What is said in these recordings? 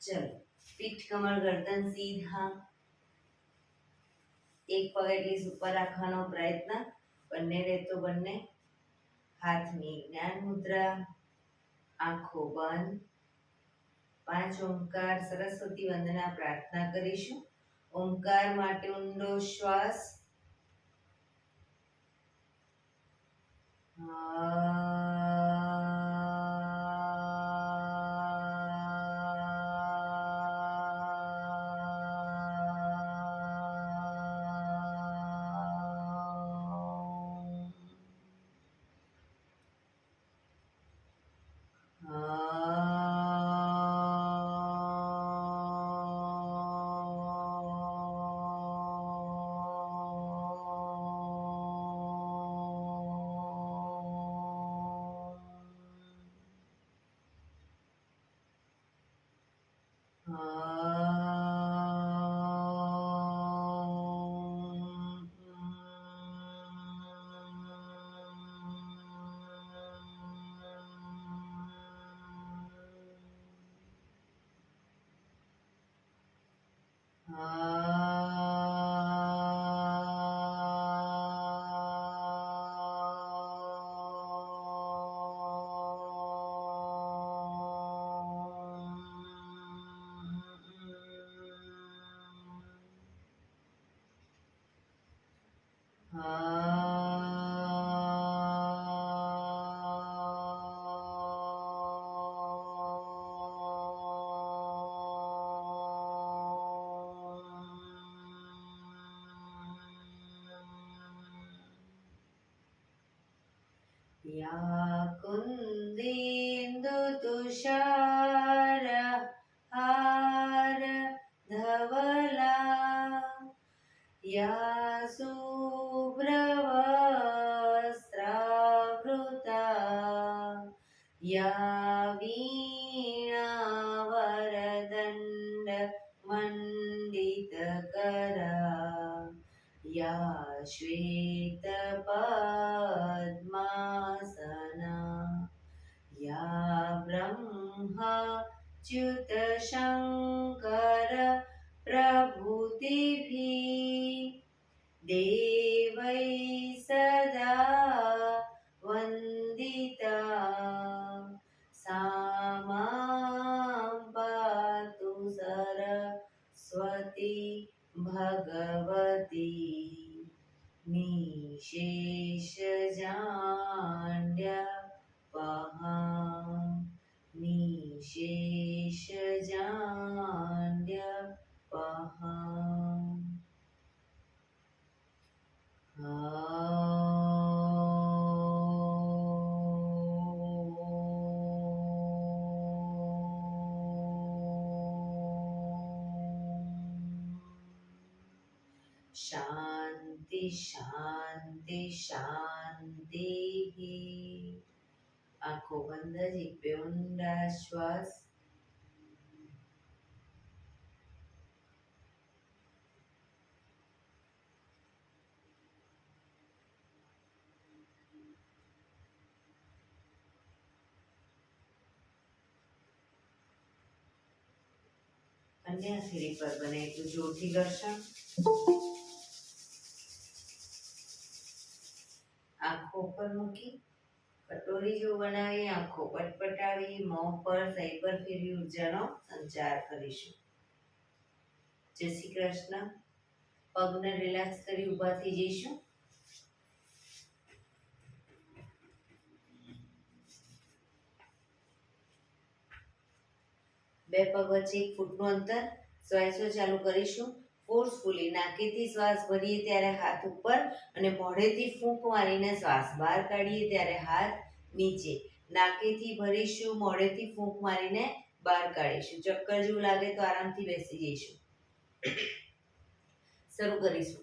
चलो, पीठ कमर गर्दन सीधा, एक पग एटलीस्ट ऊपर राखવાનો પ્રયત્ન, બંને રહેતો બંને હાથની જ્ઞાન મુદ્રા, આંખો બંધ, 5 ઓમકાર સરસ્વતી વંદના પ્રાર્થના કરીશું। ઓમકાર માટે ઊંડો શ્વાસ, या कुन्देन्दु तुषार हार धवला, या शुभ्रवस्त्रावृता, या वीणा वरदण्ड मण्डितकरा, या श्वेतपद्मासना, या ब्रह्माच्युत शङ्कर प्रभृतिभिः देवैः सदा वन्दिता, सा मां पातु सरस्वती भगवती निशेषजाड्यपहा, निशेषजाड्यपहा। शांति शांति शांति। आंखों बंद, एक पे ऊंडा श्वास, કન્યાશ્રી પર બને એટલું જોરથી ઘર્ષણ, આંખો પર મૂકી કટોરી જો બનાવી આંખો પટપટાવી મોં પર સહી પર ફેરવી ઉર્જાનો સંચાર કરીશું। જય શ્રી કૃષ્ણ। પગને રિલેક્સ કરી ઊભા થઈ જઈશું। બે પગ વચ્ચે 1 ફૂટનું અંતર, શ્વાસો ચાલુ કરીશું। ફોર્સફુલી નાકેથી શ્વાસ ભરીએ ત્યારે હાથ ઉપર અને મોઢેથી ફૂંક મારીને શ્વાસ બહાર કાઢીએ ત્યારે હાથ નીચે। નાકેથી ભરીશું, મોઢેથી ફૂંક મારીને બહાર કાઢીશું। ચક્કર જેવું લાગે તો આરામથી બેસી જઈશું। શરૂ કરીશું।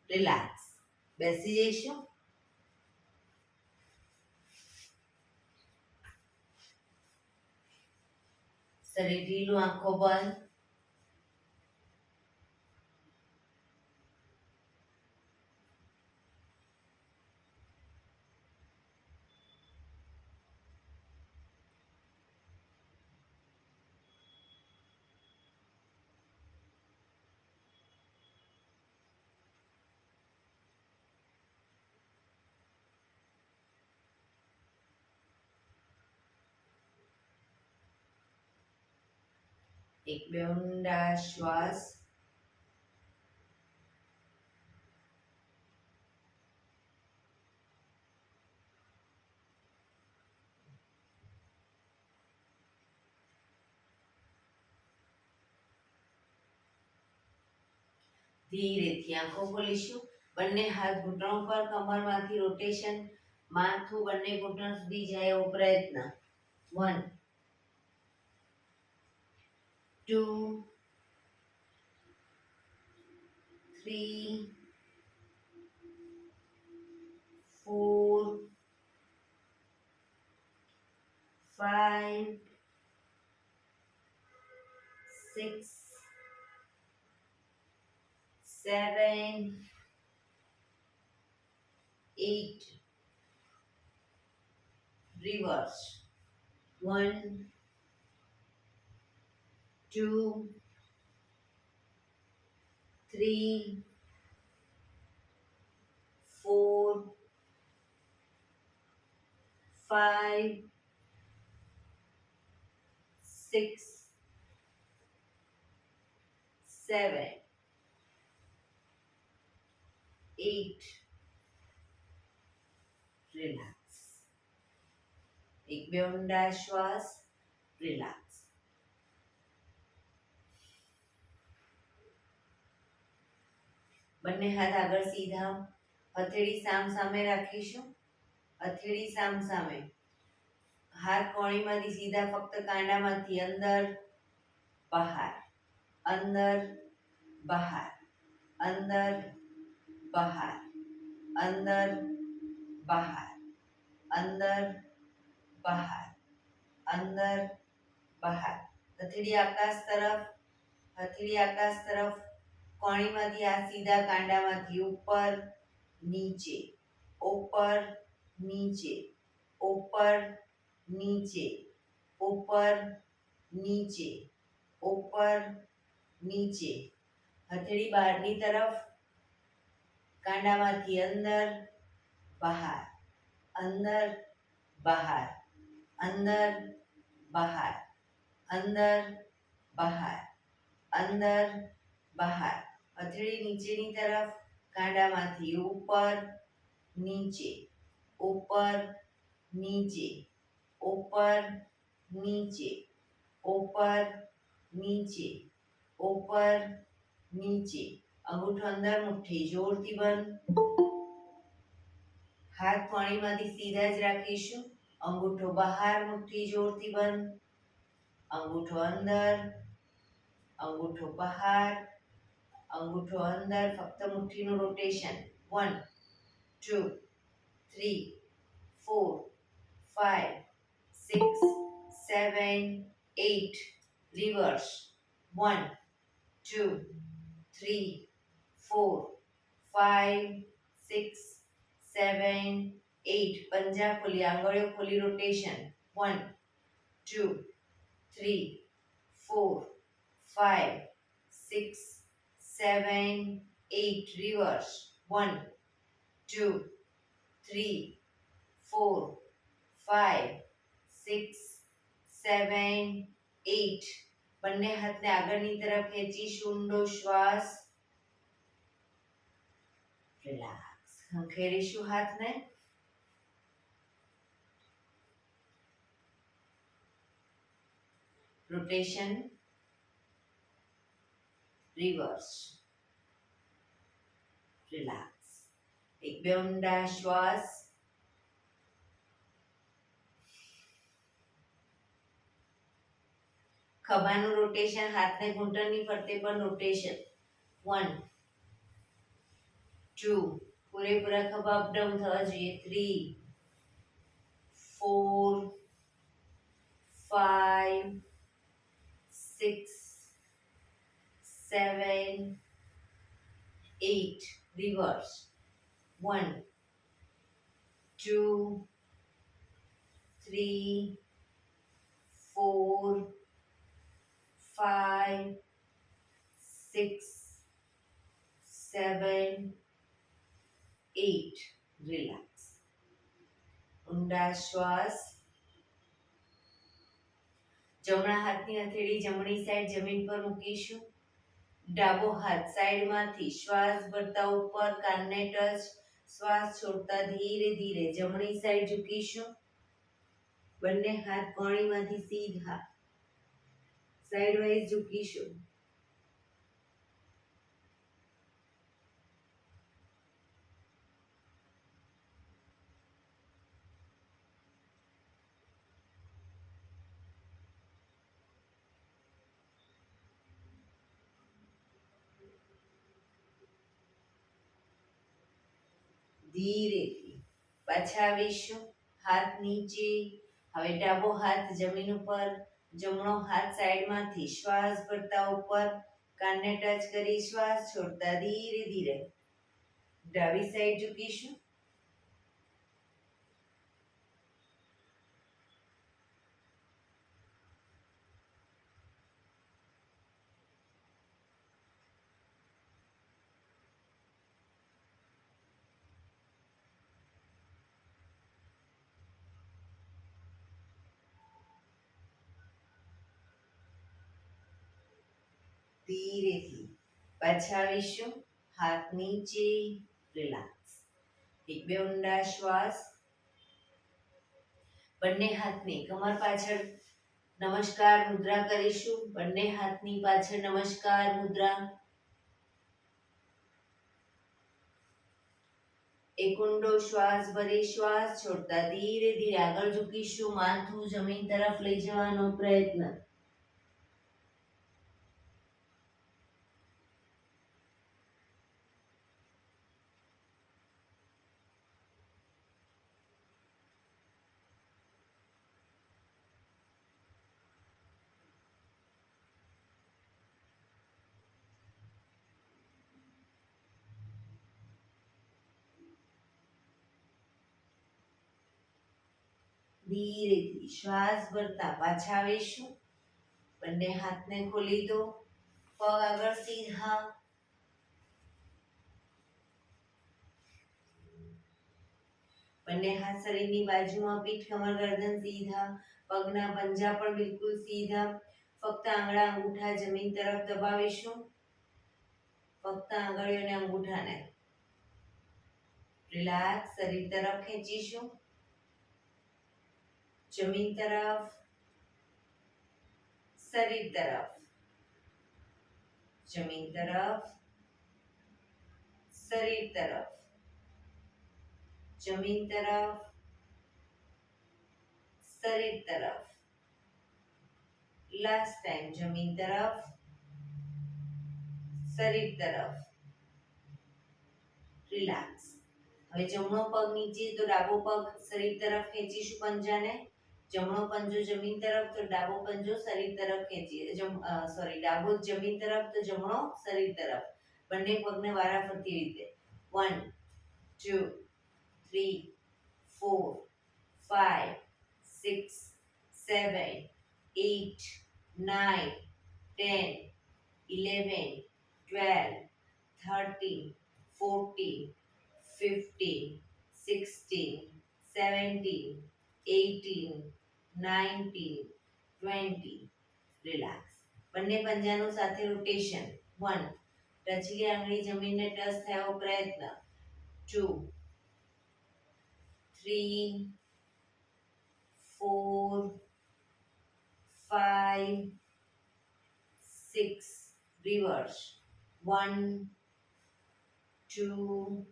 રિલેક્સ. બેસી જઈશું. શરીર ઢીલું, આંખો બંધ. એક બે ઊંડા શ્વાસ. ધીરેથી આંખો ખોલીશું. બંને હાથ ઘૂંટણો પર, કમરમાંથી રોટેશન, માથું બંને ઘૂંટણ સુધી જાય એવો પ્રયત્ન. 1 2 3 4 5 6 7 8 reverse. 1 2 3 4 5 6 7 8 રિલેક્સ. એક બે ઊંડા શ્વાસ. રિલેક્સ. બંને હાથ આગળ સીધા, હથેળી સામ સામે રાખીશું. હથેળી સામ સામે. હાથ કોણીમાંથી સીધા, ફક્ત કાંડામાંથી અંદર બહાર, અંદર બહાર, અંદર બહાર, અંદર બહાર, અંદર બહાર, અંદર બહાર. હથેળી આકાશ તરફ, હથેળી આકાશ તરફ. કોણીમાંથી હાથ સીધા, કાંડામાંથી ઉપર નીચે, ઉપર નીચે, ઉપર નીચે, ઉપર નીચે, ઉપર નીચે. હથેળી બહારની તરફ, કાંડામાંથી અંદર બહાર, અંદર બહાર, અંદર બહાર, અંદર બહાર, અંદર બહાર. હથેળી નીચેની તરફ, કાંડામાંથી ઉપર નીચે, ઉપર નીચે, ઉપર નીચે, ઉપર નીચે, ઉપર નીચે. અંગૂઠો અંદર, મુઠ્ઠી જોરથી બંધ. હાથ કોણીમાંથી સીધા જ રાખીશું. અંગૂઠો બહાર, મુઠ્ઠી જોરથી બંધ. અંગૂઠો અંદર, અંગૂઠો બહાર, અંગૂઠો અંદર. ફક્ત મુઠ્ઠીનું રોટેશન. 1 2 3 4 5 6 7 8 રિવર્સ. 1 2 3 4 5 6 7 8. પંજા ખોલી, આંગળીઓ ખોલી, રોટેશન. 1 2 3 4 5 6 7 8 reverse 1 2 3 4 5 6 7 8 બંને હાથને આગળની તરફ ખેંચીશું ઊંડો શ્વાસ રિલેક્સ ખંખેરીશું હાથને રોટેશન રિવર્સ રિલેક્સ એક બે ઊંડા શ્વાસ ખભાનું રોટેશન હાથને ઘૂંટણની ફરતે પણ રોટેશન 1 2 પૂરેપૂરા ખભા અપડાઉન થવા જોઈએ 3 4 5 6 7 8 reverse 1 2 3 4 5 6 7 8 રિલેક્સ ઊંડા શ્વાસ જમણા હાથની હથેળી જમણી સાઈડ જમીન પર મૂકીશું ડાબો હાથ સાઈડમાંથી શ્વાસ ભરતા ઉપર કાનને ટચ શ્વાસ છોડતા ધીરે ધીરે જમણી સાઈડ ઝૂકીશું બંને હાથ કોણીમાંથી સીધા સાઈડ વાઇઝ ઝૂકીશું ધીરેથી પાછા આવીશું હાથ નીચે હવે ડાબો હાથ જમીન ઉપર જમણો હાથ સાઈડમાંથી શ્વાસ ભરતા ઉપર કાનને ટચ કરી શ્વાસ છોડતા ધીરે ધીરે ડાબી સાઈડ ઝૂકીશું ધીરેથી પાછા આવીશું હાથ નીચે રિલેક્સ એક બે ઊંડા શ્વાસ બંને હાથની કમર પાછળ નમસ્કાર મુદ્રા કરીશું બંને હાથની પાછળ નમસ્કાર મુદ્રા એક ઊંડો શ્વાસ ભરી શ્વાસ છોડતા ધીરે ધીરે આગળ ઝૂકીશું માથું જમીન તરફ લઈ જવાનો પ્રયત્ન ધીરેથી શ્વાસ ભરતા પાછા આવીશું બંને હાથને ખોલી દો પગ આગળ સીધા બંને હાથ શરીરની બાજુમાં પીઠ કમર ગરદન સીધા પગના પંજા પણ બિલકુલ સીધા ફક્ત આંગળા અંગૂઠા જમીન તરફ દબાવીશું ફક્ત આંગળીઓ અને અંગૂઠાને રિલેક્સ શરીર તરફ ખેંચીશું જમીન તરફ શરીર તરફ જમીન તરફ શરીર તરફ જમીન તરફ શરીર તરફ લાસ્ટ ટાઈમ જમીન તરફ શરીર તરફ રિલેક્સ હવે જમણો પગ નીચે તો ડાબો પગ શરીર તરફ ખેંચીશું પંજાને જમણો પંજો જમીન તરફ તો ડાબો પંજો શરીર તરફ ખેંચીએ ડાબો જમીન તરફ તો જમણો શરીર તરફ બંને પગને વારાફરતી રીતે 1 2 3 4 5 6 7, 8, 9, 10, 11, 12, 13, 14, 15, 16, 17, 18, 19, 20. રિલેક્સ. બંને પંજાનું સાથે રોટેશન. 1. ટચલી આંગળી જમીનને ટચ થયો પ્રયત્ન. 2, 3, 4, 5, 6. Reverse. 1, 2,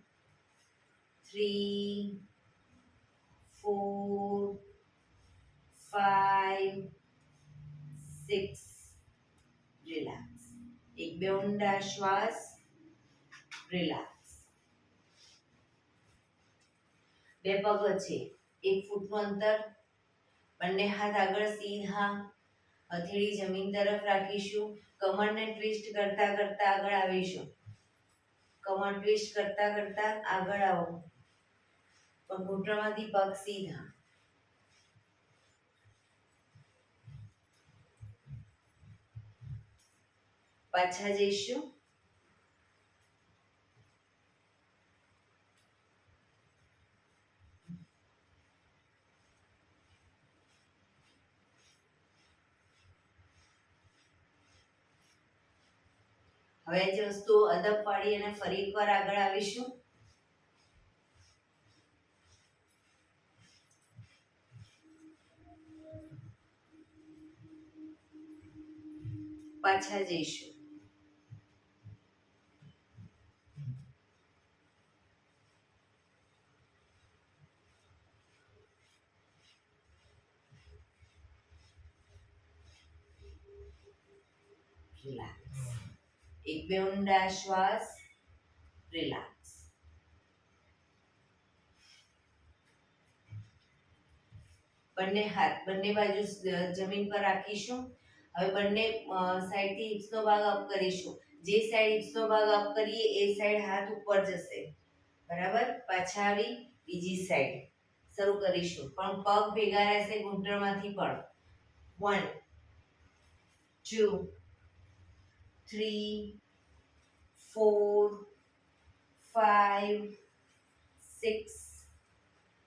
3, 4, 5, 6. રિલેક્સ. એક બે ઊંડા શ્વાસ. રિલેક્સ. બે પગ વચ્ચે 1 ફૂટનું અંતર. બંને હાથ આગળ સીધા. હથેળી જમીન તરફ રાખીશું. કમરને ટ્વિસ્ટ કરતા કરતા આગળ આવીશું. કમર ટ્વિસ્ટ કરતા કરતા આગળ આવો. પણ ઘૂંટણમાંથી પગ સીધા. પાછા જઈશું. હવે જે વસ્તુ અદબ પાડી અને ફરી એકવાર આગળ આવીશું. પાછા જઈશું. રિલેક્સ. એક બે ઊંડા શ્વાસ. રિલેક્સ. બંને હાથ બંને બાજુ જમીન પર રાખીશું. હવે બંને સાઈડથી હિપ્સનો ભાગ અપ કરીશું. જે સાઈડ હિપ્સનો ભાગ અપ કરીએ એ સાઈડ હાથ ઉપર જશે. બરાબર. પાછા આવી બીજી સાઈડ શરૂ કરીશું. પણ પગ ભેગા રહેશે ઘૂંટણમાંથી પણ. 1, 2, 3, 4, 5, 6,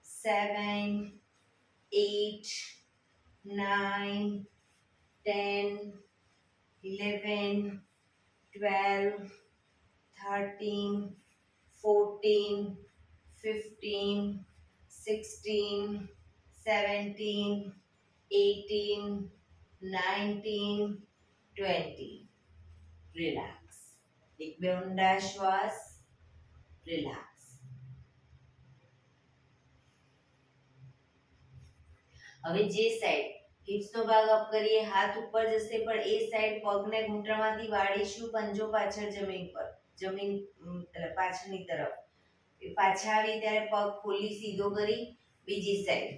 7, 8, 9, 10, 11, 12, 13, 14, 15, 16, 17, 18, 19, 20. રિલેક્સ. એક બે ઊંડા શ્વાસ. રિલેક્સ. હવે જે સાઈડ હિપ્સનો ભાગ અપ કરીએ હાથ ઉપર જશે પણ એ સાઈડ પગને ઘૂંટણમાંથી વાળીશું. પંજો પાછળ જમીન પર. જમીન પાછળની તરફ. પાછા આવી ત્યારે પગ ખોલી સીધો કરી બીજી સાઈડ.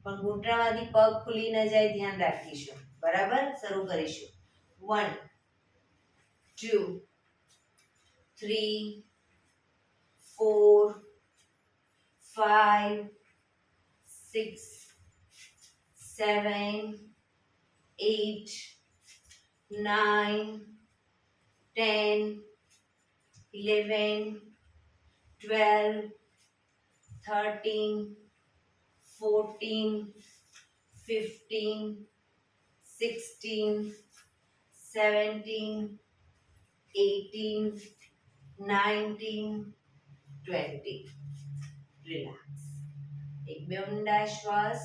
પણ ઘૂંટણમાંથી પગ ખુલી ન જાય ધ્યાન રાખીશું. બરાબર. શરૂ કરીશું. 1, 2, 3, 4, 5, 6, 7, 8, 9, 10, 11, 12, 13, 14, 15, 16, 17, 18, 19, 20. રિલેક્સ. એક બે ઊંડા શ્વાસ.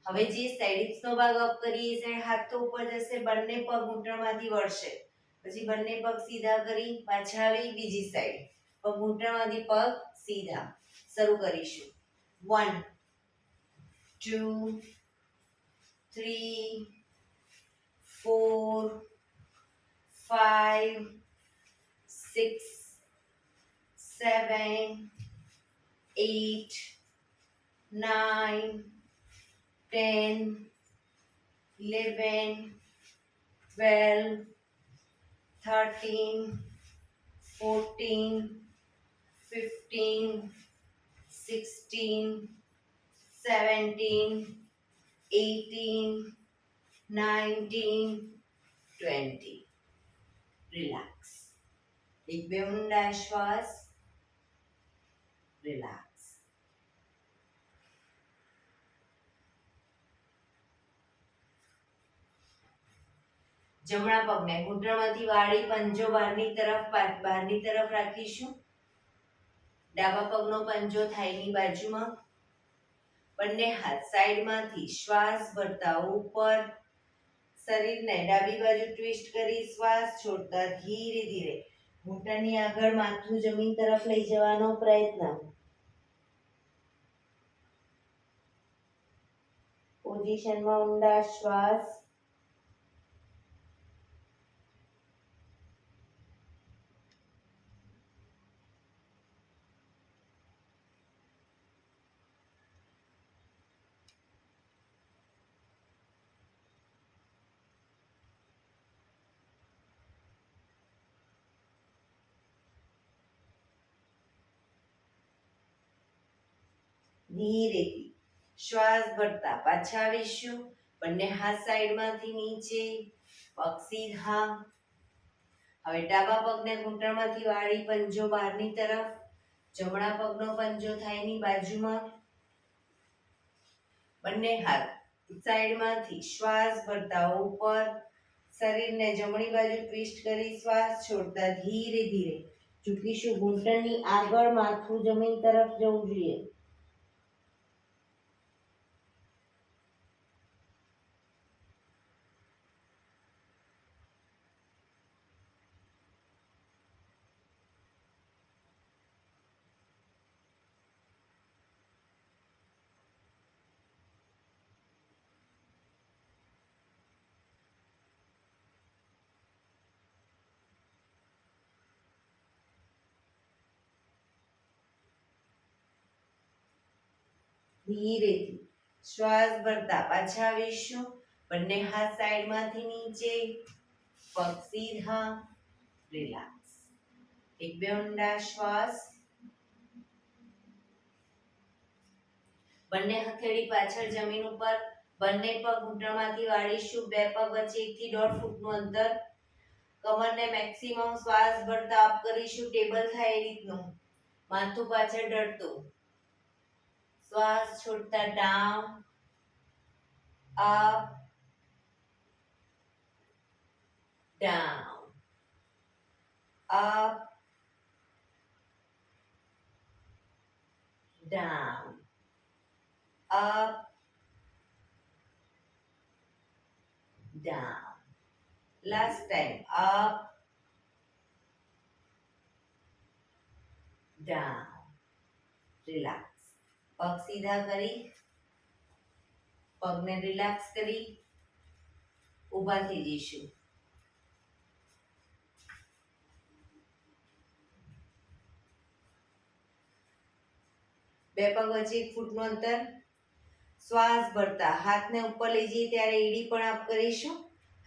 હવે જે સાઈડ હિપ્સનો ભાગ અપ કરીએ એ સાઈડ હાથ તો ઉપર જશે. બંને પગ ઘૂંટણમાંથી વળશે. પછી બંને પગ સીધા કરી પાછા આવી બીજી સાઈડ. પગ ઘૂંટણમાંથી પગ સીધા. શરૂ કરીશું. 1, 2, 3, 4, 5, 6, 7, 8, 9, 10, 11, 12, 13, 14, 15, 16, 17, 18, 19, 20. રિલેક્સ. એક બે ઊંડા શ્વાસ. રિલેક્સ. જમણા પગને ઘૂંટણમાંથી વાળી પંજો બહારની તરફ રાખીશું. ડાબા પગનો પંજો થાઈની બાજુમાં. બંને હાથ સાઈડમાંથી શ્વાસ ભરતા ઉપર. શરીરને ડાબી બાજુ ટ્વિસ્ટ કરી શ્વાસ છોડતા ધીરે ધીરે ઘૂંટણની આગળ માથું જમીન તરફ લઈ જવાનો પ્રયત્ન. પોઝિશનમાં ઊંડા શ્વાસ. ધીરેથી શ્વાસ ભરતા પાછા આવીશું. બંને હાથ સાઈડમાંથી નીચે. પગ સીધા. હવે ડાબા પગને ઘૂંટણમાંથી વાળી પંજો બહારની તરફ. જમણા પગનો પંજો થાઈની બાજુમાં. બંને હાથ સાઈડમાંથી શ્વાસ ભરતા ઉપર. શરીરને જમણી બાજુ ટ્વિસ્ટ કરી શ્વાસ છોડતા ધીરે ધીરે ઝૂકીશું. ઘૂંટણની આગળ માથું જમીન તરફ જવું જોઈએ. ધીરેથી શ્વાસ ભરતા પાછા આવીશું. બંને હાથ સાઈડમાંથી નીચે. પગ સીધા. રિલેક્સ. એક બે ઊંડા શ્વાસ. બંને હથેળી પાછળ જમીન ઉપર. બંને પગ ઘૂંટણમાંથી વાળીશું. બે પગ વચ્ચે 1 થી 1.5 ફૂટનું અંતર. કમરને મેક્સિમમ શ્વાસ ભરતા અપ કરીશું. ટેબલ થાય એ રીતનું. માથું પાછળ ઢળતું. શ્વાસ છોડતા down. Up. Down. Up. Down. up, down. Last time, up, down. Relax. પગ સીધા કરી, પગને રિલેક્સ કરી ઊભા થઈ જઈશું. બે પગ વચ્ચે 1 ફૂટનું અંતર. શ્વાસ ભરતા હાથને ઉપર લઈ જઈએ ત્યારે એડી પણ અપ કરીશું.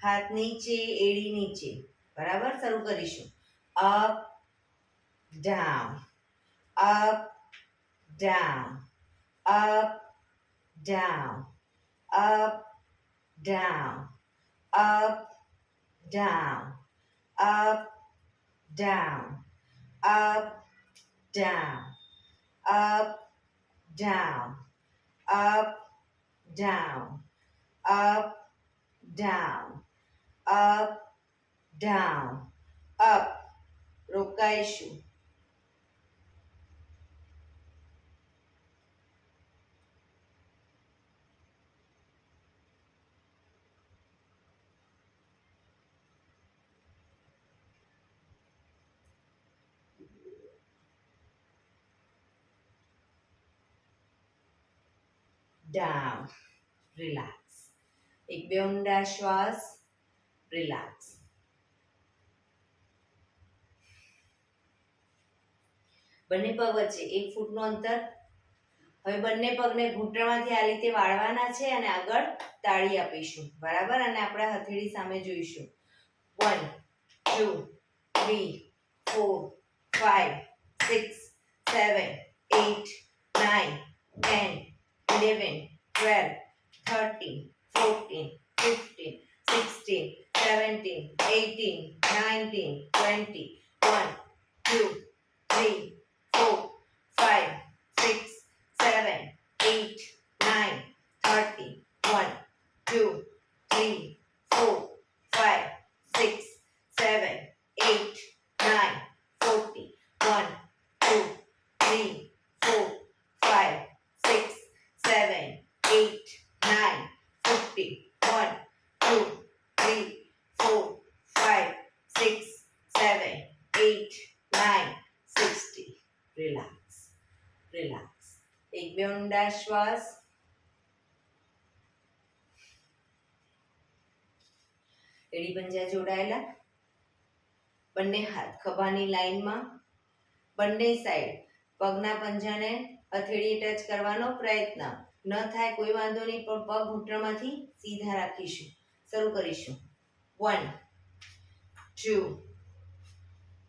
હાથ નીચે, એડી નીચે. બરાબર, શરૂ કરીશું. Up, down, up, down, up, down, up, down, up, down, up, down, up, down, up, down, up, down, up, down, up, down, up. રોકાઈશું. Down. Relax. એક બે ઊંડા શ્વાસ. Relax. બંને પગ વચ્ચે 1 ફૂટનું અંતર. હવે બંને પગને ઘૂંટણમાંથી આ રીતે વાળવાના છે અને આગળ તાળી આપીશું. બરાબર, અને આપણે હથેળી સામે જોઈશું. 1 2 3 4 5 6 7 8 9, 10, 11, 12, 13, 14, 15, 16, 17, 18, 19, 20, 1, 2, 3, 4, 5, 6, 7, 8, 9, 30, 1, 2, 3, 4, 5, 6, 7, 8, 9, 40, 1, 2, 3, 4, 5, 6, 7, 8, 9, 50, 1, 2, 3, 4, 5, 6, 7, 8, 9, 60. Relax. Relax. એક બે ઊંડા શ્વાસ. એડી પંજા જોડાયેલા. બંને હાથ ખભાની લાઈનમાં. બંને સાઈડ પગના પંજાને હથેળી ટચ કરવાનો પ્રયત્ન. ન થાય કોઈ વાંધો નહીં, પણ પગ ઘૂંટણમાંથી સીધા રાખીશું. શરૂ કરીશું. 1, 2,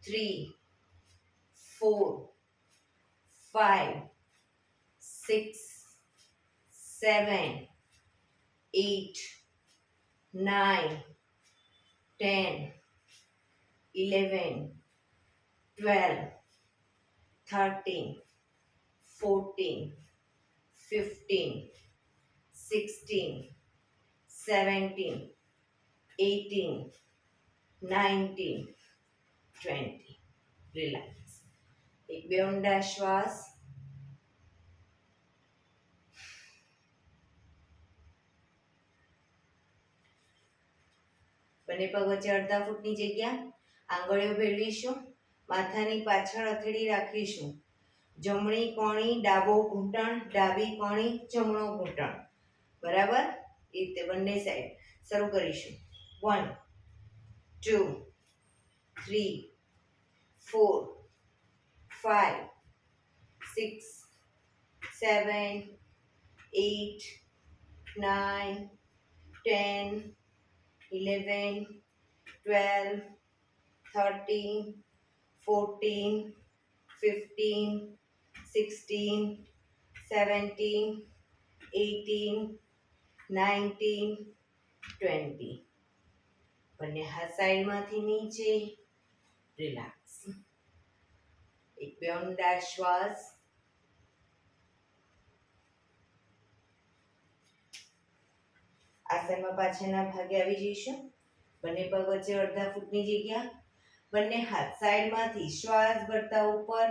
3, 4, 5, 6, 7, 8, 9, 10, 11, 12, 13, 14, 15, 16, 17, 18, 19, 20. રિલેક્સ. એક બે ઊંડા શ્વાસ. બંને પગ વચ્ચે અડધા ફૂટની જગ્યા. આંગળીઓ ભેળવીશું. માથાની પાછળ હથેળી રાખીશું. જમણી કોણી ડાબો ઘૂંટણ, ડાબી કોણી જમણો ઘૂંટણ. બરાબર? એ રીતે બંને સાઈડ. શરૂ કરીશું. 1, 2, 3, 4, 5, 6, 7, 8, 9, 10, 11, 12, 13, 14, 15, 16, 17, 18, 19, 20. બંને હાથ સાઈડમાંથી નીચે. રિલેક્સ. એક બે ઊંડા શ્વાસ. આસનમાં પાછળના ભાગે આવી જઈશું. બંને પગ વચ્ચે અડધા ફૂટની જગ્યા. બંને હાથ સાઈડમાંથી શ્વાસ ભરતા ઉપર,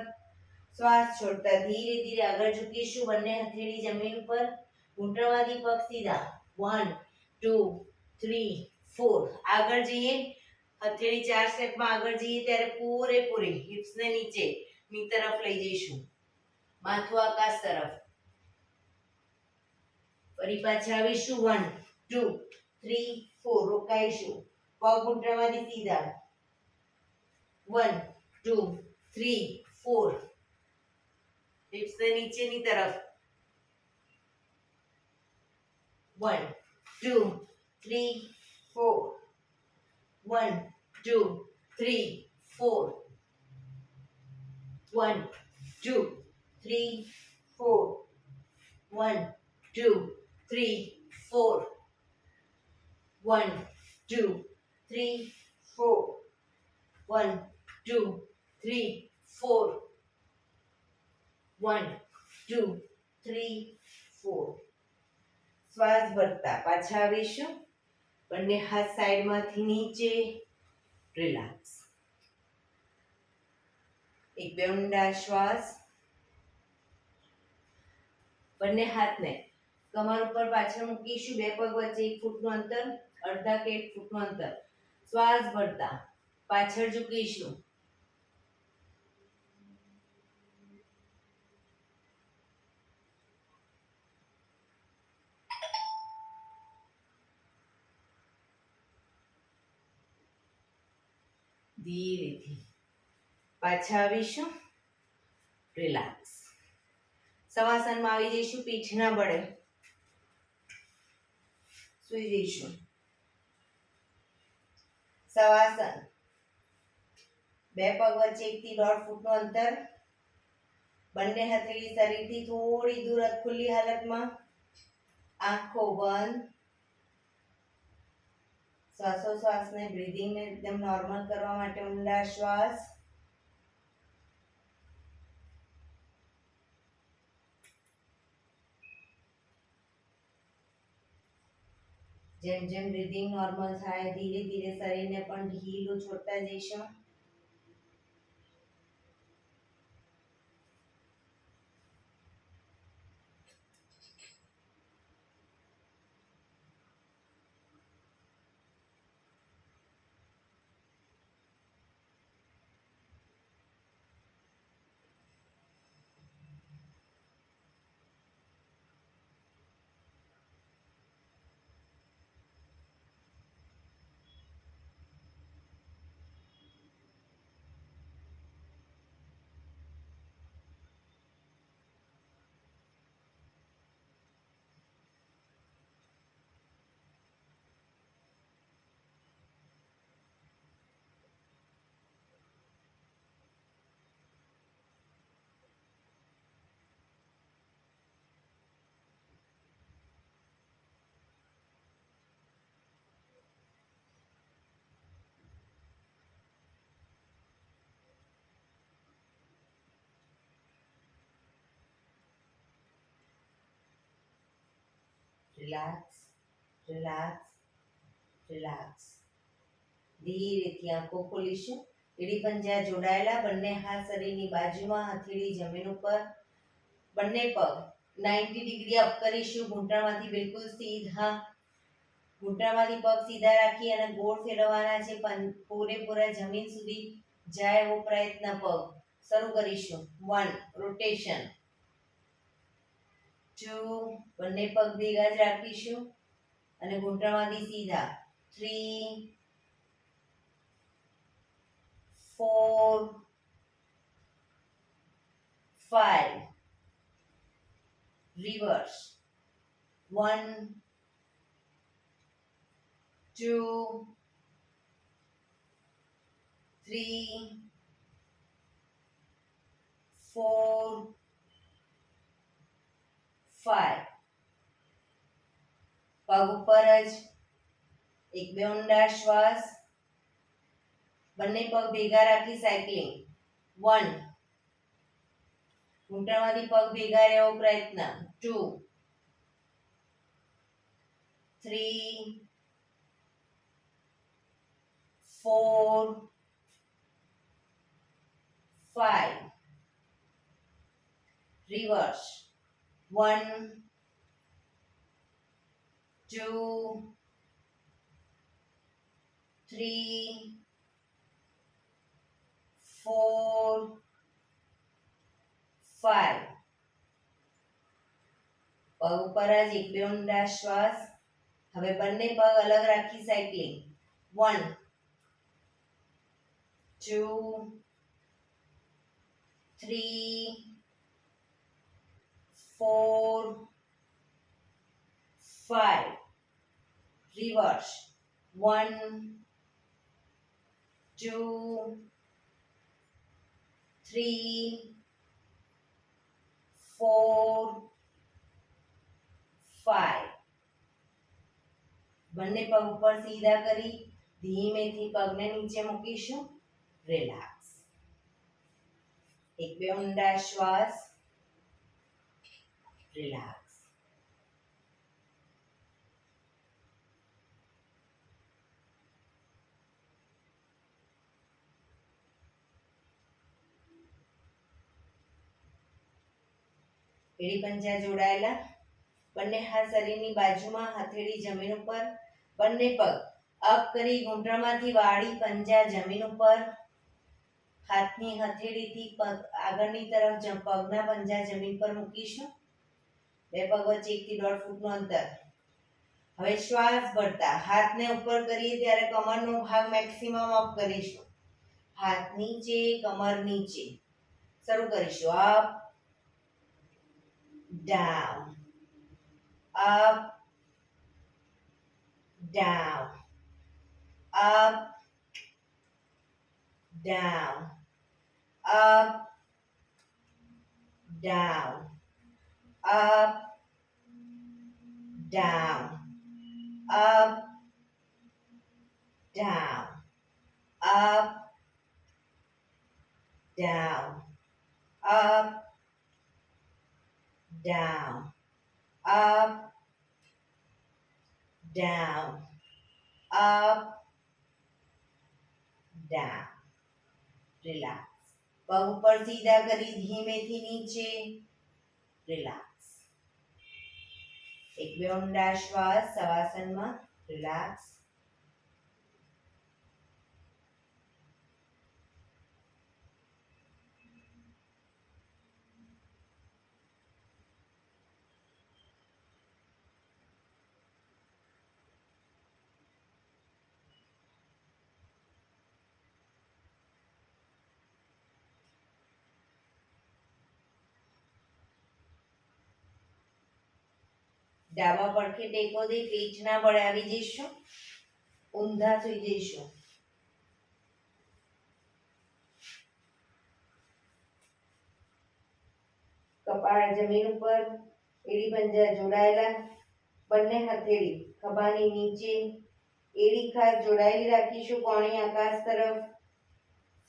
શ્વાસ છોડતા ધીરે ધીરે આગળ ઝૂકીશું. બંને હથેળી જમીન પર, ઘૂંટણમાંથી પગ સીધા. 1, 2, 3, 4. આગળ જઈએ. હથેળી 4 સ્ટેપમાં આગળ જઈએ ત્યારે પૂરેપૂરી હિપ્સને નીચેની તરફ લઈ જઈશું. માથું આકાશ તરફ. ફરી પાછા આવીશું. 1, 2, 3, 4. રોકાઈશું. પગ ઘૂંટણમાંથી સીધા. 1, 2, 3, 4. હિપ્સને નીચેની તરફ. 1, 2, 3, 4. 1, 2, 3, 4. 1, 2, 3, 4. 1, 2, 3, 4. 1, 2, 3, 4. 1, 2, 3, 4. 1, 2, 3, 4. શ્વાસ ભરતા પાછા આવીશું. બંને હાથ સાઈડમાંથી નીચે. રિલેક્સ. એક બે ઊંડા શ્વાસ. બંને હાથને કમર ઉપર પાછળ મૂકીશું. બે પગ વચ્ચે 1 ફૂટનું અંતર, અડધા કે 1 ફૂટનું અંતર. શ્વાસ ભરતા પાછળ ઝૂકીશું. ધીરેથી પાછા આવીશું. રિલેક્સ. શવાસનમાં આવી જઈશું. પીઠના બળે સૂઈ જઈશું. શવાસન. બે પગ વચ્ચે 1 થી 1.5 ફૂટનું અંતર. બંને હથેળી શરીરથી થોડી દૂર ખુલ્લી હાલતમાં, આંખો બંધ. શ્વાસોશ્વાસને બ્રીધિંગને એકદમ નોર્મલ કરવા માટે ઊંડા શ્વાસ. જેમ જેમ બ્રીધિંગ નોર્મલ થાય ધીરે ધીરે શરીરને પણ ઢીલું છોડતા જઈશું. Relax, relax, relax. ધીરેથી આંખો ખોલીશું. એડી પંજા જોડાયેલા, બંને હાથ શરીરની બાજુમાં, હથેળી જમીન ઉપર. બંને પગ 90 ડિગ્રી અપ કરીશું. ઘૂંટણમાંથી બિલકુલ સીધા. ઘૂંટણમાંથી પગ સીધા રાખી અને ગોળ ફેરવવાના છે. પૂરેપૂરા જમીન સુધી જાય એવો પ્રયત્ન પગ. શરૂ કરીશું. 1 રોટેશન, 2 બંને પગ ભેગા જ રાખીશું અને ઘૂંટણમાંથી સીધા. 3 4 5 રિવર્સ. 1 2 3 4 5. પગ ઉપર જ. એક બે ઊંડા શ્વાસ. બંને પગ ભેગા રાખી સાયકલિંગ. 1 ઘૂંટણમાંથી પગ ભેગા રહેવો પ્રયત્ન. 2 3 4 5 રિવર્સ. 1 2 3 4 5. પગ ઉપર જ. એક બે ઊંડા શ્વાસ. હવે બંને પગ અલગ રાખી સાયકલિંગ. 1 2 3 4 5 રિવર્સ. 1 2 3 4 5. બંને પગ ઉપર સીધા કરી ધીમેથી પગને નીચે મૂકીશું. રિલેક્સ. એક બે ઊંડા શ્વાસ. રિલેક્સ. એડી પંજા જોડાયેલા. બંને હાથ શરીરની બાજુમાં, હથેળી જમીન ઉપર. બંને પગ અપ કરી ઘૂંટણમાંથી વાળી પંજા જમીન ઉપર. હાથની હથેળીથી પગ આગળની તરફ પગના પંજા જમીન પર મૂકીશું. બે પગ વચ્ચે 1 થી 1.5 ફૂટનું અંતર. હવે શ્વાસ ભરતા હાથને ઉપર કરીએ ત્યારે કમરનો ભાગ મેક્સિમમ અપ કરીશું. હાથ નીચે, કમર નીચે. શરૂ કરીશું. Up down, up down, up down, up down, up, down, up, down, up, down, up, down, up, down, up, down. Relax. પગ ઉપર સીધા કરી ધીમેથી નીચે. રિલેક્સ. એક બે ઊંડા શ્વાસ શવાસનમાં. રિલેક્સ. ડાબા પડખે ટેકો દે પેટના બળે આવી જઈશું. ઊંધા સુઈ જઈશું. કપાળ જમીન ઉપર, એડી પંજા જોડાયેલા. બંને હથેળી ખભાની નીચે, એડી ખાસ જોડાયેલી રાખીશું કોણી આકાશ તરફ.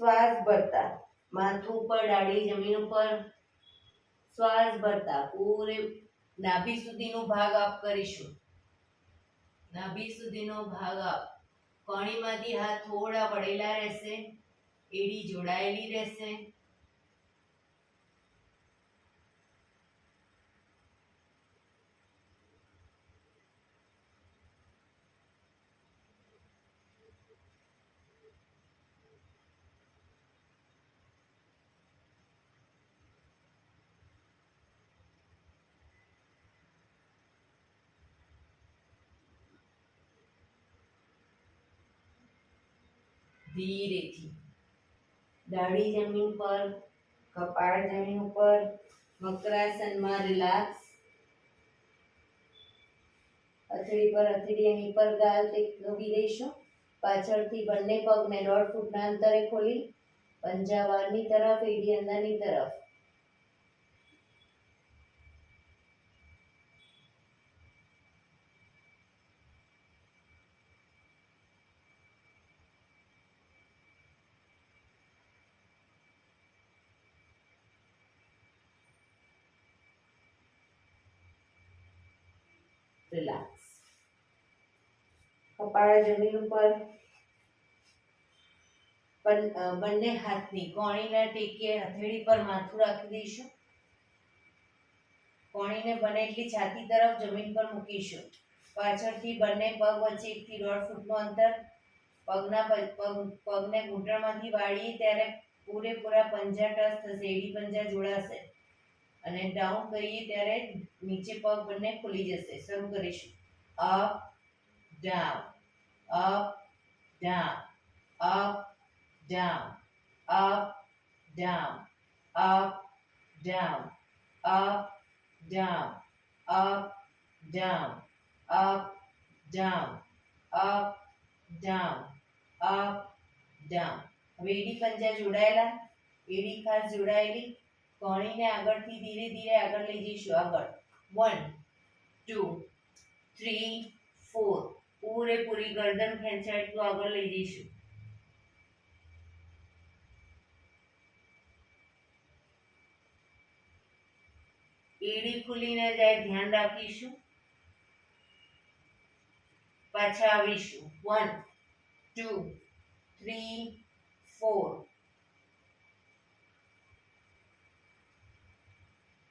શ્વાસ ભરતા માથું ઉપર, ડાળી જમીન ઉપર. શ્વાસ ભરતા પૂરે નાભી સુધીનો ભાગ આપ કરીશું. નાભી સુધીનો ભાગ આપ. કોણીમાંથી હાથ થોડા વળેલા રહેશે. એડી જોડાયેલી રહેશે. ધીરેથી દાઢી જમીન પર, કપાળ જમીન ઉપર. મકરાસનમાં રિલેક્સ. હથેળી પર હથેળી એની પર ગાલ ટેકવી દઈશું. પાછળથી બંને પગને 1.5 ફૂટના અંતરે ખોલી. પંજા બહારની તરફ, એડી અંદરની તરફ. રિલેક્સ. કપાળ જમીન ઉપર. બંને હાથની કોણીના ટેકે હથેળી પર માથું રાખી દઈશું. કોણીને બને એટલી છાતી તરફ જમીન પર મૂકીશું. પાછળથી બંને પગ વચ્ચે 1 થી 1.5 ફૂટનું અંતર. પગને ઘૂંટણમાંથી વાળીએ ત્યારે પૂરેપૂરા પંજા ટચ થશે. એડી પંજા જોડાશે. અને ડાઉન કરીએ ત્યારે નીચે પગ બંને ખુલી જશે. શરૂ કરીશું. Up, down, up, down, up, down, up, down, up, down, up, down, up, down, up, down, up, down, up, down. હવે એડી પંજા જોડાયેલા. એડી ખાસ જોડાયેલી. કોણીને આગળથી ધીરે ધીરે આગળ લઈ જઈશું. આગળ 1 2 3 4. પૂરેપૂરી ગરદન ખેંચાડતું આગળ લઈ જઈશું. એડી ખુલી ન જાય ધ્યાન રાખીશું. પાછા આવીશું. 1 2 3 4.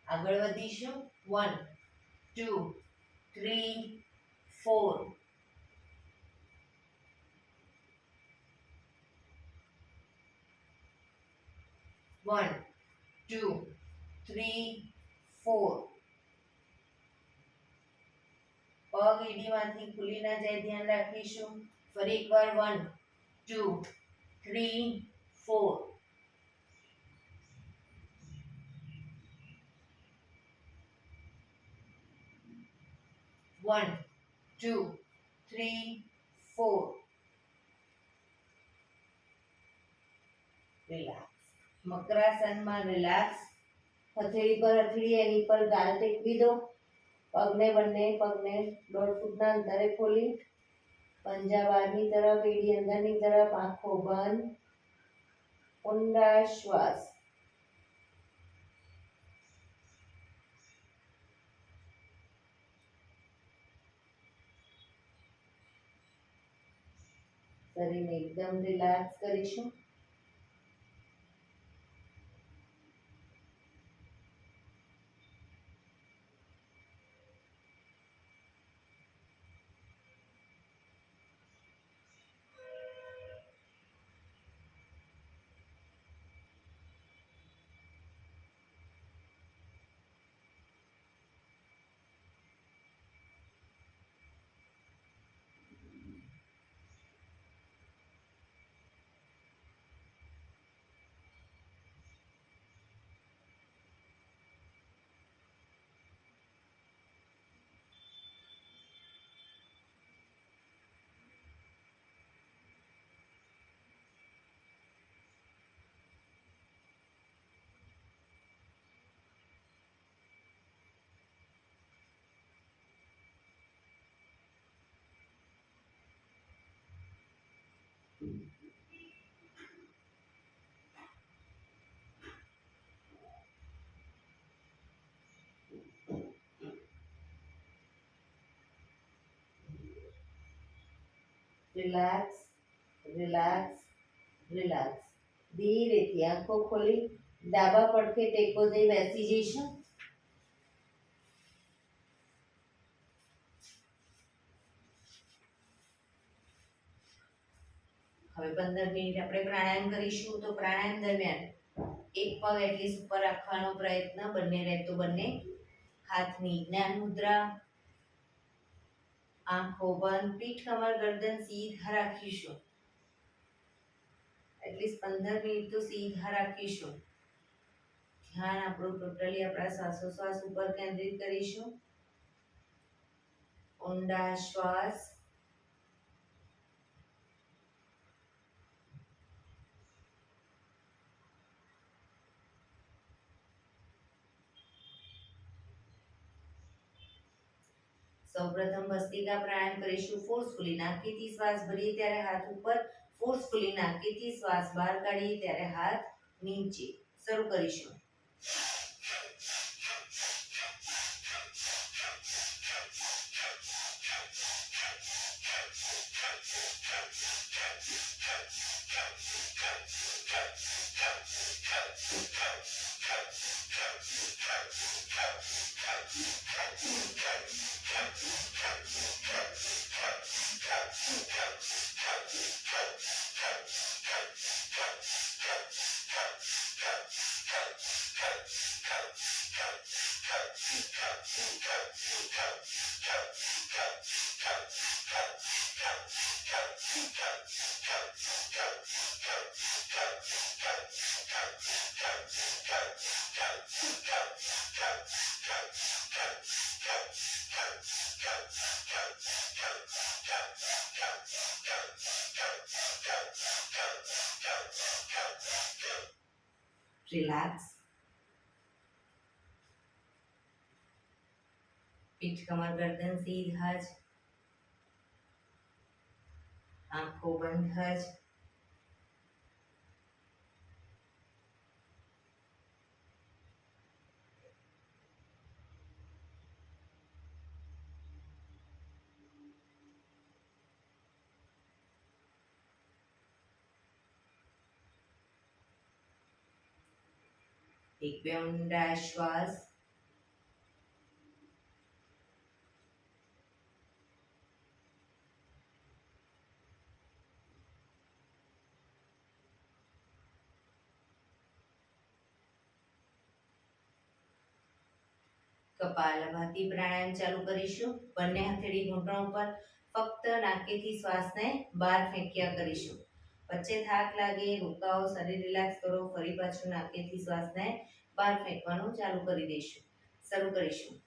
આગળ વધીશું. 1 2 3 4. One, two, three, four. પગ એડીમાંથી ખુલી ના જાય ધ્યાન રાખીશું. ફરી એકવાર 1 2 3 4. 1 2 3 4. રિલેક્સ. મકરાસનમાં રિલેક્સ. હથેળી પર હથેળી એની પર ગાલ ટેકવી દો. બંને પગને 1.5 ફૂટના અંતરે ખોલી, પંજા બહારની તરફ, એડી અંદરની તરફ, આંખો બંધ, ઊંડા શ્વાસ. શરીરને એકદમ રિલેક્સ કરીશું. Relax, relax, relax. ધીરેથી આંખો ખોલી ડાબા પડખે ટેકો દઈ બેસી જઈશું. હવે 15 મિનિટ આપણે પ્રાણાયામ કરીશું. તો પ્રાણાયામ દરમિયાન એક પગ એટલીસ્ટ ઉપર રાખવાનો પ્રયત્ન, બંને રહેતો બંને. હાથની જ્ઞાન મુદ્રા, આંખો બંધ, પીઠ કમર ગરદન સીધા રાખીશું. એટલીસ્ટ 15 મિનિટ તો સીધા રાખીશું. ધ્યાન આપણું ટોટલી આપણા શ્વાસોશ્વાસ ઉપર કેન્દ્રિત કરીશું. ઊંડા શ્વાસ. સૌપ્રથમ ભસ્ત્રિકા પ્રાણાયામ કરીશું. ફોર્સફુલી નાકીથી શ્વાસ ભરીએ ત્યારે હાથ ઉપર, ફોર્સફુલી નાકીથી શ્વાસ બહાર કાઢીએ ત્યારે હાથ નીચે. શરૂ કરીશું. રિલેક્સ. પીઠ કમર ગરદન સીધા જ, આંખો બંધ જ. એક બે ઊંડા શ્વાસ. કપાલભાતિ પ્રાણાયામ ચાલુ કરીશું. બંને હથેળી ઘૂંટણ ઉપર, ફક્ત નાકેથી શ્વાસને બહાર ફેંક્યા કરીશું. વચ્ચે થાક લાગે, રોકાઓ, શરીર રિલેક્સ કરો, ફરી પાછું નાકેથી શ્વાસને બહાર ફેંકવાનું ચાલુ કરી દઈશું. શરૂ કરીશું.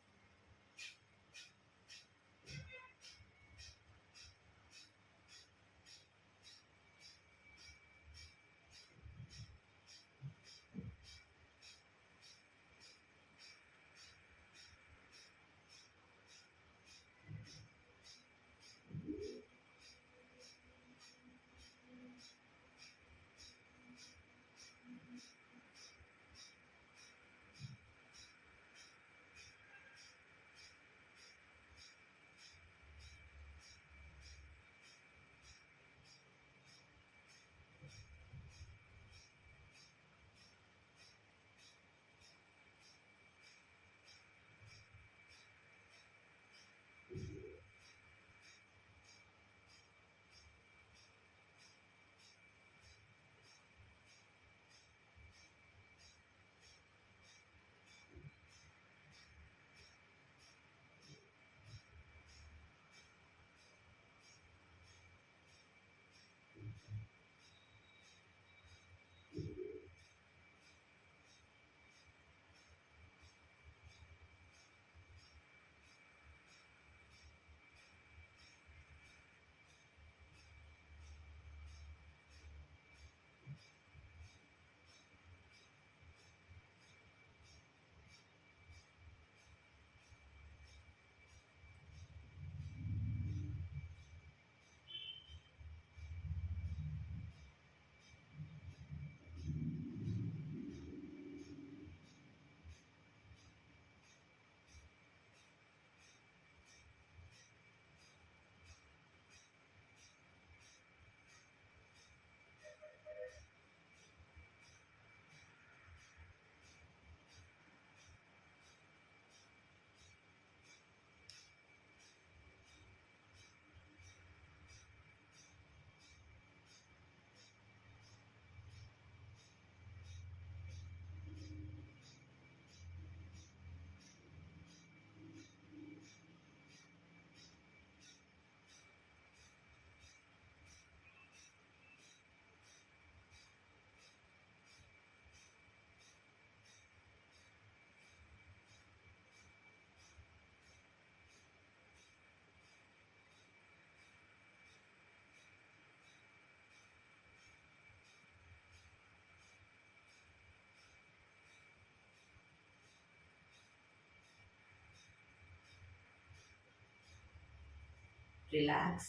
રિલેક્સ.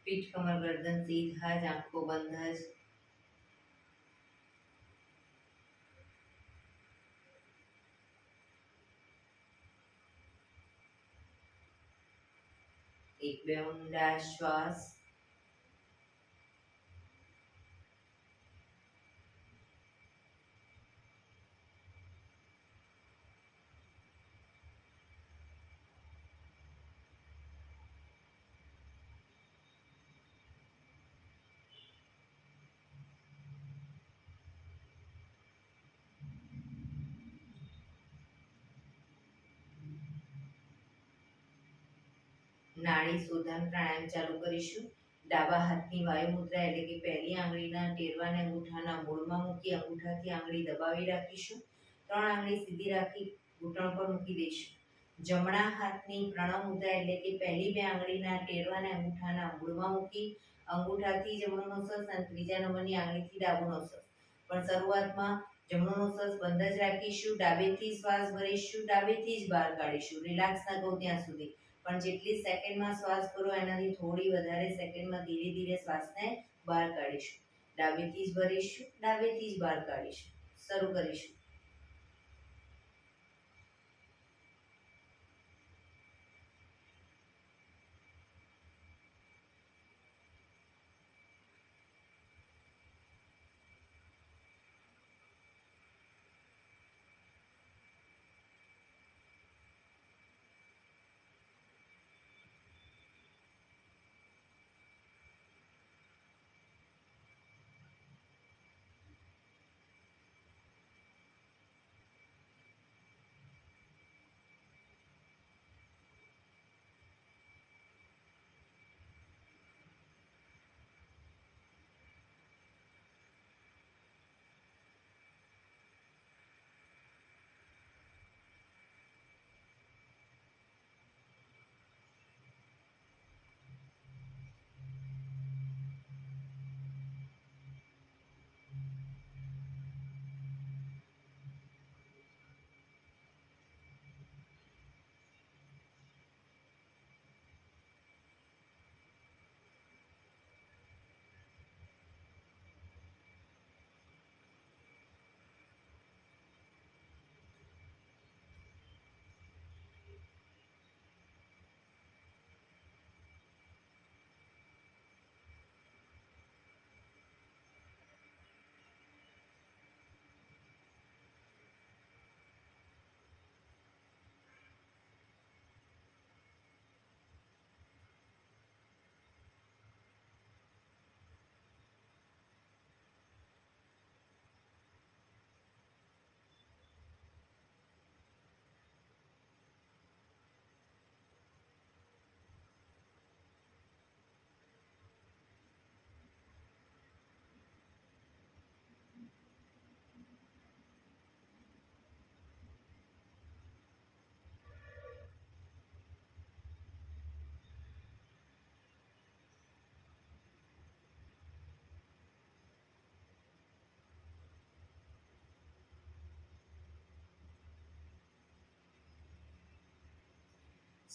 પીઠ કમર ગરદન સીધા જ, આંખો બંધ જ. એક બે ઊંડા શ્વાસ. નાડી શોધન પ્રાણાયામ ચાલુ કરીશું. ડાબા હાથની વાયુ મુદ્રા એટલે કે પહેલી આંગળીના ટેરવાને અંગૂઠાના મૂળમાં મૂકી અંગૂઠાથી આંગળી દબાવી રાખીશું. 3 આંગળી સીધી રાખી ઘૂંટણ પર મૂકી દઈશું. જમણા હાથની પ્રણવ મુદ્રા એટલે કે પહેલી 2 આંગળીના ટેરવાને અંગૂઠાના મૂળમાં મૂકી અંગૂઠાથી જમણો નોસસ અને ત્રીજા નંબરની આંગળીથી ડાબો નોસસ. પણ શરૂઆતમાં જમણો નોસસ બંધ જ રાખીશું. ડાબેથી શ્વાસ ભરીશું, ડાબેથી જ બહાર કાઢીશું. રિલેક્સ ના કહું ત્યાં સુધી. પણ જેટલી સેકન્ડમાં શ્વાસ ભરો એનાથી થોડી વધારે સેકન્ડમાં ધીરે ધીરે શ્વાસને બહાર કાઢીશું. ડાબેથી જ ભરીશું, ડાબેથી જ બહાર કાઢીશું. શરૂ કરીશું.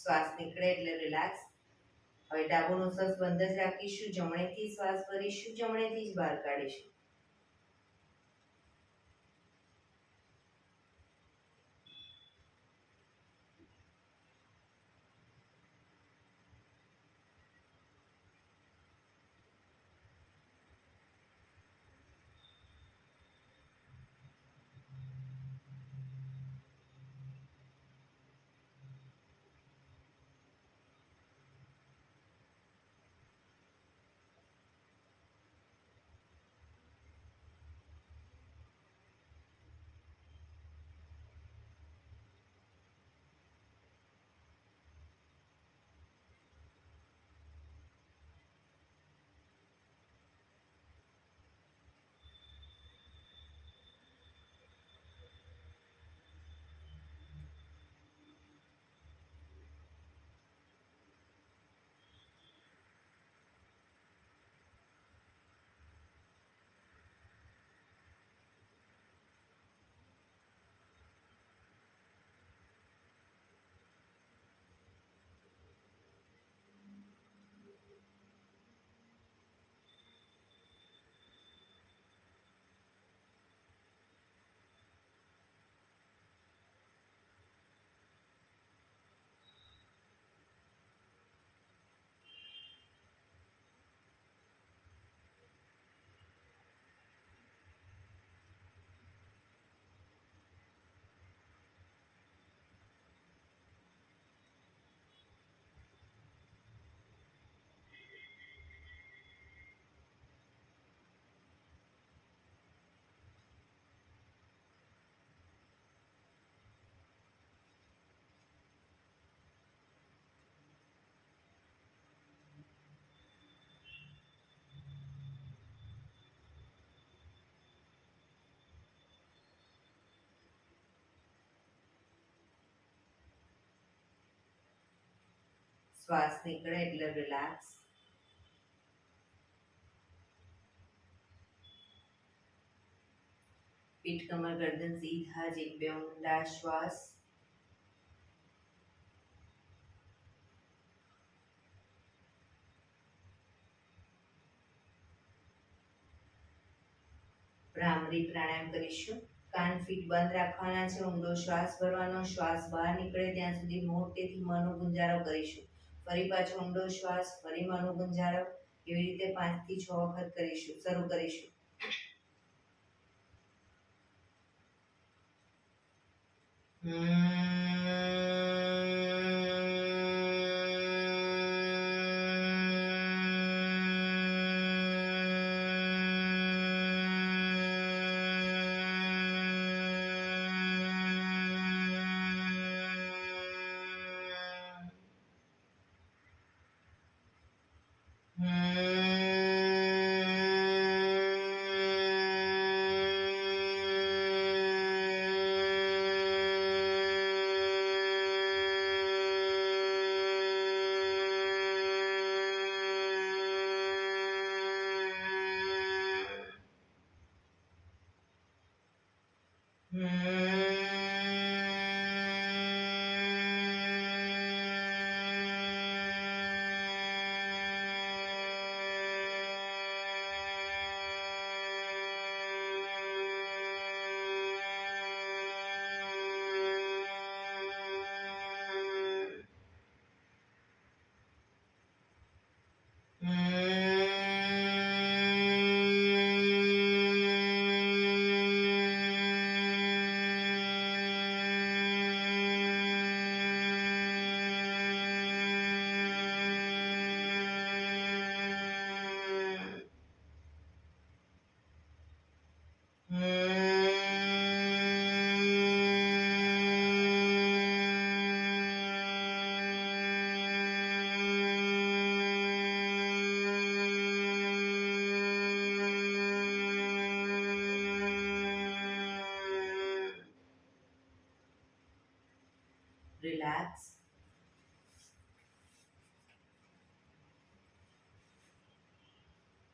શ્વાસ નીકળે એટલે રિલેક્સ. હવે ડાબો નોસસ બંધ જ રાખીશું. જમણેથી શ્વાસ ભરીશું, જમણેથી જ બહાર કાઢીશું. શ્વાસ નીકળે એટલે રિલેક્સ. પીઠ કમર ગરદન સીધા જ, એક બે ઊંડા શ્વાસ. ભ્રામરી પ્રાણાયામ કરીશું. કાન ફીટ બંધ રાખવાના છે, ઊંડો શ્વાસ ભરવાનો, શ્વાસ બહાર નીકળે ત્યાં સુધી મોટેથી મનો ગુંજારો કરીશું. ફરી પાછો ઊંડો શ્વાસ, ફરી મનો ગુંજારો. એવી રીતે 5 થી 6 વખત કરીશું. શરૂ કરીશું. રિલેક્સ.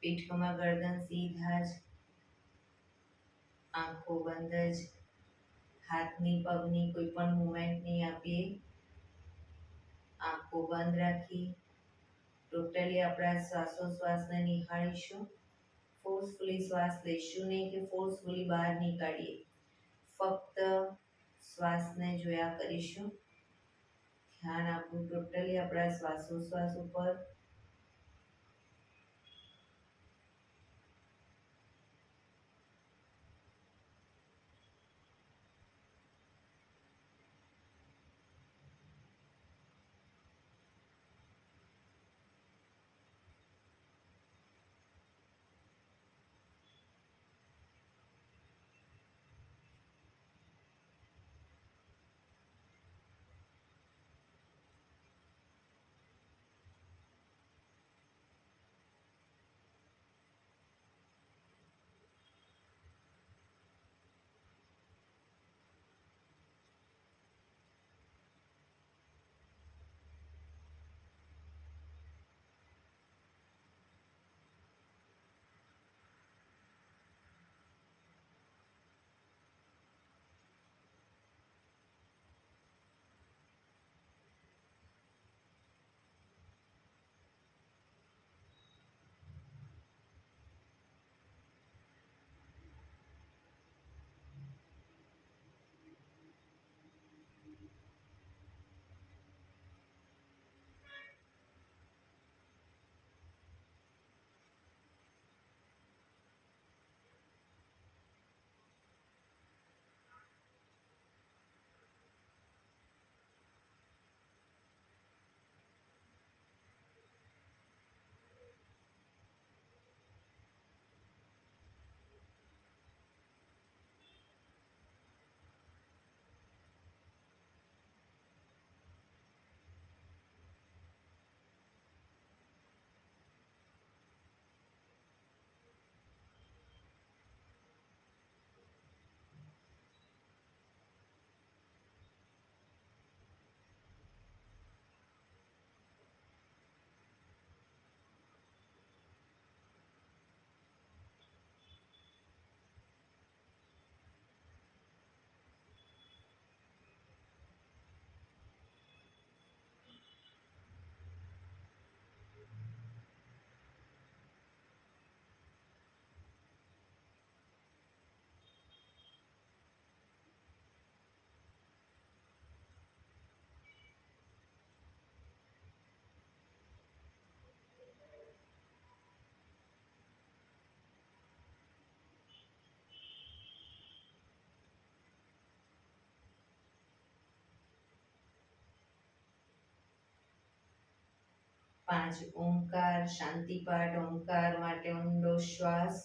પીઠ કમર ગરદન સીધા જ, આંખો બંધ જ. હાથની પગની કોઈ પણ મુવમેન્ટ નહીં આપીએ. આંખો બંધ રાખી ટોટલી આપણા શ્વાસોશ્વાસને નિહાળીશું. ફોર્સફુલી શ્વાસ લઈશું નહીં કે ફોર્સફુલી બહાર નહીં કાઢીએ. ફક્ત શ્વાસને જોયા કરીશું. ધ્યાન આપવું ટોટલી આપણા શ્વાસોશ્વાસ ઉપર. 5 ઓમકાર, શાંતિપાઠ. ઓમકાર માટે ઊંડો શ્વાસ.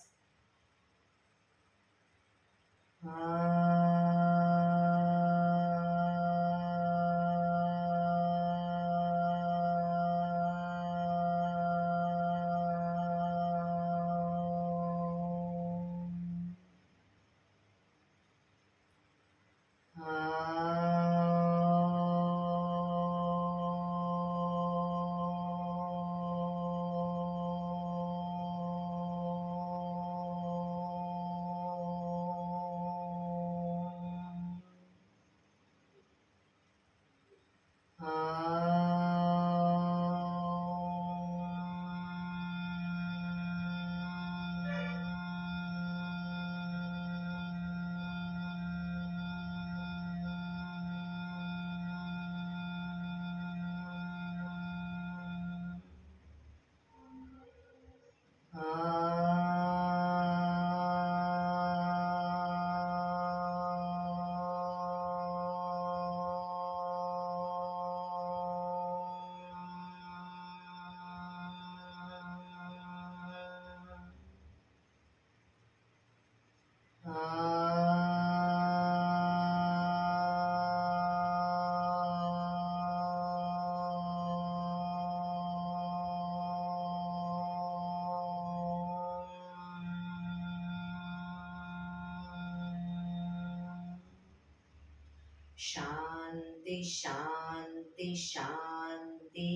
શાંતિ શાંતિ શાંતિ.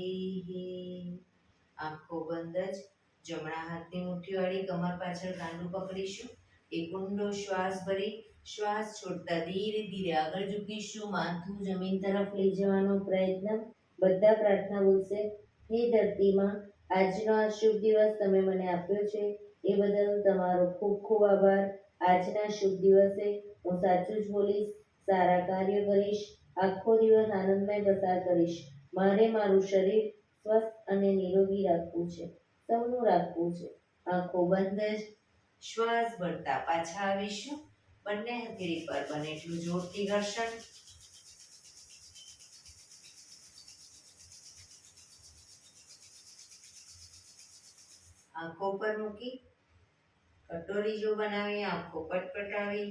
આંખો બંધ જ જમણા હાથની મુઠ્ઠી વાળી કમર પાછળ કાંડું પકડીશું. એક ઊંડો શ્વાસ ભરી શ્વાસ છોડતા ધીરે ધીરે આગળ ઝૂકીશું. માથું જમીન તરફ લઈ જવાનો પ્રયત્ન. બધા પ્રાર્થના બોલશે. હે ધરતીમાં, આજનો આ શુભ દિવસ તમે મને આપ્યો છે એ બદલ તમારો ખૂબ ખૂબ આભાર. આજના શુભ દિવસે હું સાચું જ બોલીશ, સારા કાર્ય કરીશ, આખો દિવસ આનંદમય પસાર કરીશ. મારે મારું શરીર સ્વસ્થ અને નિરોગી રાખવું છે, સૌનું રાખવું છે. આંખો બંધ જ શ્વાસ ભરતા પાછા આવીશું. બંને હથેળી પર બને એટલું જોરથી ઘર્ષણ. આંખો પર મૂકી કટોરી જો બનાવી આંખો પટપટાવી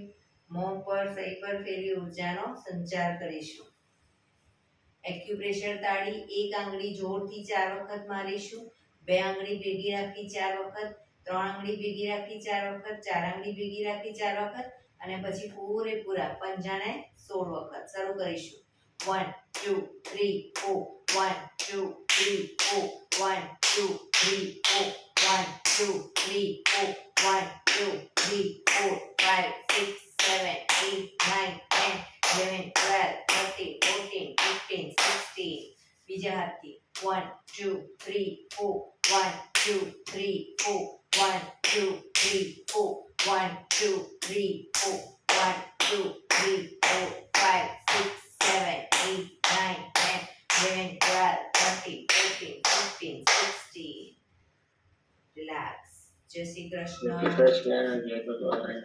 મોં પર સહી પર ફેરવી ઉર્જાનો સંચાર કરીશું. એક્યુપ્રેશર તાળી એક આંગળી જોરથી 4 વખત મારીશું. 2 આંગળી ભેગી રાખી 4 વખત, 3 આંગળી ભેગી રાખી 4 વખત, 4 આંગળી ભેગી રાખી 4 વખત અને પછી પૂરેપૂરા પંજાને 16 વખત. શરૂ કરીશું. 1 2 3 4 1 2 3 4 1 2 3 4 1 2 3 4 1 2 3 4 5 6 7 8 9 10 11 12 13 14 15 16. બીજા હાથથી 1 2 3 4 1 2 3 4 1 2 3 4 1 2 3 4 1 2 3 4 5 6 7 8 9 10 11 12 13 14 15 16. રિલેક્સ. જય શ્રી કૃષ્ણ. જય ભગવાન.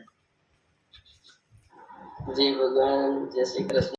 જય ભગવાન. જય શ્રી કૃષ્ણ.